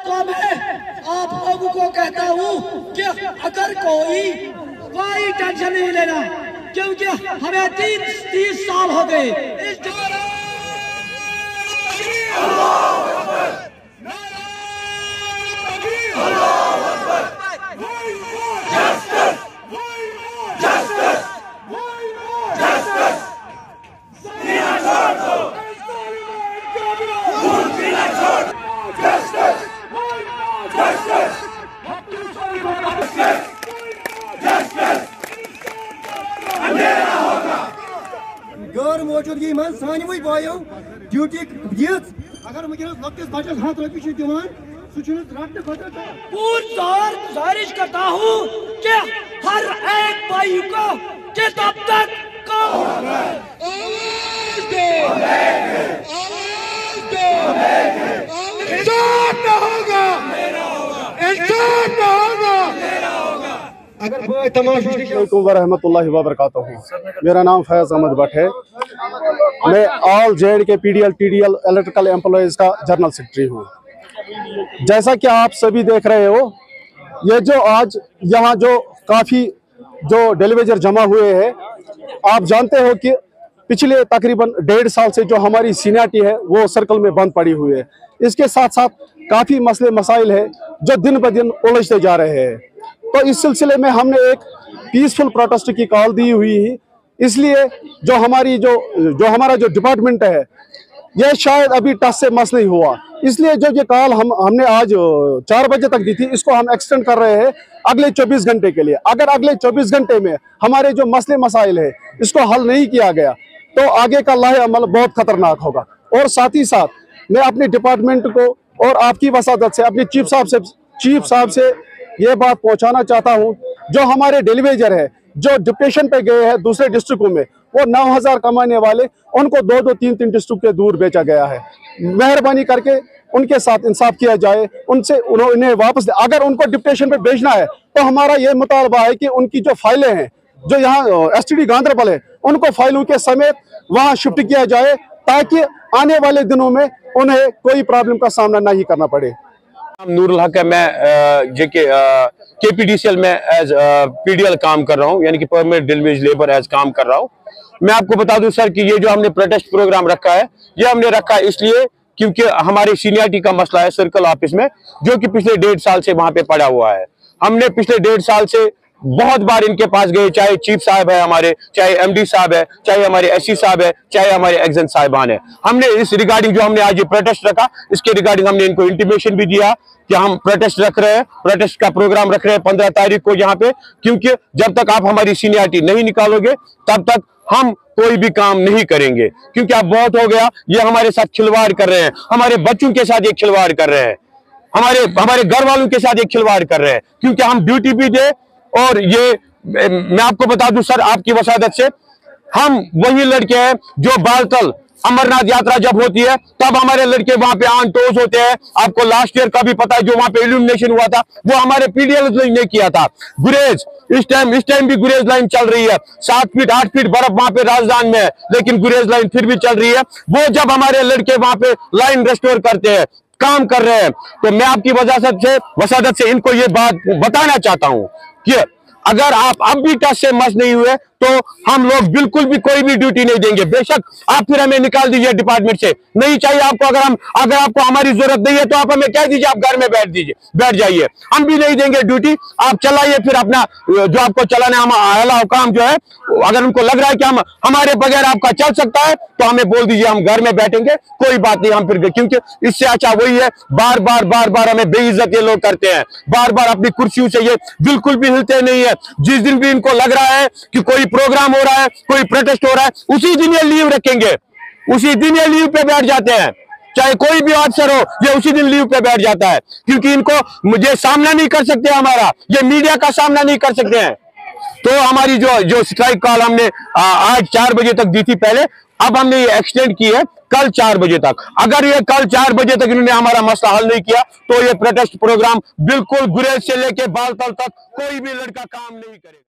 तो मैं आप लोगों को कहता हूँ कि अगर कोई टेंशन नहीं लेना, क्योंकि हमें 30 साल हो गए इस गैर मौजूदगी में सानवे बायो ड्यूटी अगर वनस लकटिस बचस 100 रुपये दिवान पुरजोर गुजारिश करता हूँ कि हर एक भाई को कि तब तक इंसान न होगा, इंसान न होगा। अगर तमाशा वरहमतुल्लाहि वबरकातुहू। मेरा नाम फैज़ अहमद भट्ट है। मैं ऑल जेड के पीडीएल टीडीएल इलेक्ट्रिकल एम्प्लॉयज़ का जनरल सेक्रेटरी हूँ। जैसा कि आप सभी देख रहे हो, ये जो आज यहाँ जो काफ़ी जो डेलीवेजर जमा हुए हैं, आप जानते हो कि पिछले तकरीबन 1.5 साल से जो हमारी सीनियरिटी है वो सर्कल में बंद पड़ी हुई है। इसके साथ साथ काफ़ी मसले मसाइल है जो दिन ब दिन उलझते जा रहे हैं। तो इस सिलसिले में हमने एक पीसफुल प्रोटेस्ट की कॉल दी हुई है। इसलिए जो हमारा जो डिपार्टमेंट है यह शायद अभी टच से मस नहीं हुआ, इसलिए जो ये कॉल हमने आज 4 बजे तक दी थी, इसको हम एक्सटेंड कर रहे हैं अगले 24 घंटे के लिए। अगर अगले 24 घंटे में हमारे जो मसले मसाइल है इसको हल नहीं किया गया तो आगे का लाहे अमल बहुत खतरनाक होगा। और साथ ही साथ मैं अपने डिपार्टमेंट को और आपकी वसादत से अपने चीफ साहब से ये बात पहुंचाना चाहता हूं, जो हमारे डेलीवेजर है जो डिप्रेशन पे गए हैं दूसरे डिस्ट्रिक्टों में, वो 9000 कमाने वाले उनको 2-2, 3-3 डिस्ट्रिक्ट के दूर बेचा गया है। मेहरबानी करके उनके साथ इंसाफ किया जाए, उन्हें वापस, अगर उनको डिप्रेशन पे भेजना है तो हमारा ये मुतालबा है कि उनकी जो फाइलें हैं जो यहाँ एसटीडी गांधरबल है उनको फाइलों के समेत वहाँ शिफ्ट किया जाए, ताकि आने वाले दिनों में उन्हें कोई प्रॉब्लम का सामना नहीं करना पड़े। नूरुल हक है। मैं जेके केपीडीसीएल में एज पीडीएल काम कर रहा हूँ, यानी कि परमानेंट डेलीवेज लेबर एज काम कर रहा हूँ। मैं आपको बता दूं सर कि ये जो हमने प्रोटेस्ट प्रोग्राम रखा है, ये हमने रखा है इसलिए क्योंकि हमारी सीनियरिटी का मसला है सर्कल ऑफिस में, जो कि पिछले 1.5 साल से वहां पे पड़ा हुआ है। हमने पिछले 1.5 साल से बहुत बार इनके पास गए, चाहे चीफ साहब है हमारे, चाहे एमडी साहब है, चाहे हमारे एससी साहब है, चाहे हमारे एग्जेंट साहिबान है। हमने इस रिगार्डिंग जो हमने आज ये प्रोटेस्ट रखा, इसके रिगार्डिंग हमने इनको इंटीमेशन भी दिया कि हम प्रोटेस्ट रख रहे हैं, प्रोटेस्ट का प्रोग्राम रख रहे हैं 15 तारीख को यहाँ पे, क्योंकि जब तक आप हमारी सीनियरिटी नहीं निकालोगे तब तक हम कोई भी काम नहीं करेंगे। क्योंकि अब बहुत हो गया, ये हमारे साथ खिलवाड़ कर रहे हैं, हमारे बच्चों के साथ ये खिलवाड़ कर रहे हैं, हमारे घर वालों के साथ ये खिलवाड़ कर रहे हैं, क्योंकि हम ड्यूटी भी दे। और ये मैं आपको बता दूं सर, आपकी वसादत से, हम वही लड़के हैं जो बालतल अमरनाथ यात्रा जब होती है तब हमारे लड़के वहां पे ऑन टोज होते हैं। आपको लास्ट ईयर का भी पता है, जो वहां पे इल्यूमिनेशन हुआ था वो हमारे पीडीएल ने किया था। गुरेज इस टाइम भी गुरेज लाइन चल रही है, 7 फीट 8 फीट बर्फ वहां पे राजधान में है, लेकिन गुरेज लाइन फिर भी चल रही है। वो जब हमारे लड़के वहां पे लाइन रेस्टोर करते हैं, काम कर रहे हैं, तो मैं आपकी वसादत से इनको ये बात बताना चाहता हूं कि अगर आप अब भी टच से मस नहीं हुए तो हम लोग बिल्कुल भी कोई भी ड्यूटी नहीं देंगे। बेशक आप फिर हमें निकाल दीजिए डिपार्टमेंट से, नहीं चाहिए आपको। अगर आपको हमारी जरूरत नहीं है तो आप हमें कह दीजिए, आप घर में बैठ जाइए, हम भी नहीं देंगे ड्यूटी। आप चलाइए फिर अपना जो आपको चलाना है, आला हुकाम जो है, अगर उनको लग रहा है कि हमारे बगैर आपका चल सकता है तो हमें बोल दीजिए, हम घर में बैठेंगे, कोई बात नहीं। हम फिर, क्योंकि इससे अच्छा वही है, बार बार हमें बेइज्जत ये लोग करते हैं, बार अपनी कुर्सियों से ये बिल्कुल भी हिलते नहीं है। जिस दिन भी इनको लग रहा है कि कोई प्रोग्राम हो रहा है, कोई प्रोटेस्ट हो रहा है, उसी दिन ये लीव रखेंगे, उसी दिन ये लीव पे बैठ जाते हैं। चाहे कोई भी अफसर हो, ये उसी दिन लीव पे बैठ जाता है, क्योंकि इनको मुझे सामना नहीं कर सकते, हमारा ये मीडिया का सामना नहीं कर सकते हैं। तो हमारी जो स्ट्राइक कॉल हमने आज 4 बजे तक दी थी पहले, अब हमने ये एक्सटेंड की है कल 4 बजे तक। अगर ये कल 4 बजे तक इन्होंने हमारा मसला हल नहीं किया तो ये प्रोटेस्ट प्रोग्राम बिल्कुल गुरेज से लेके बालतल तक कोई भी लड़का काम नहीं करेगा।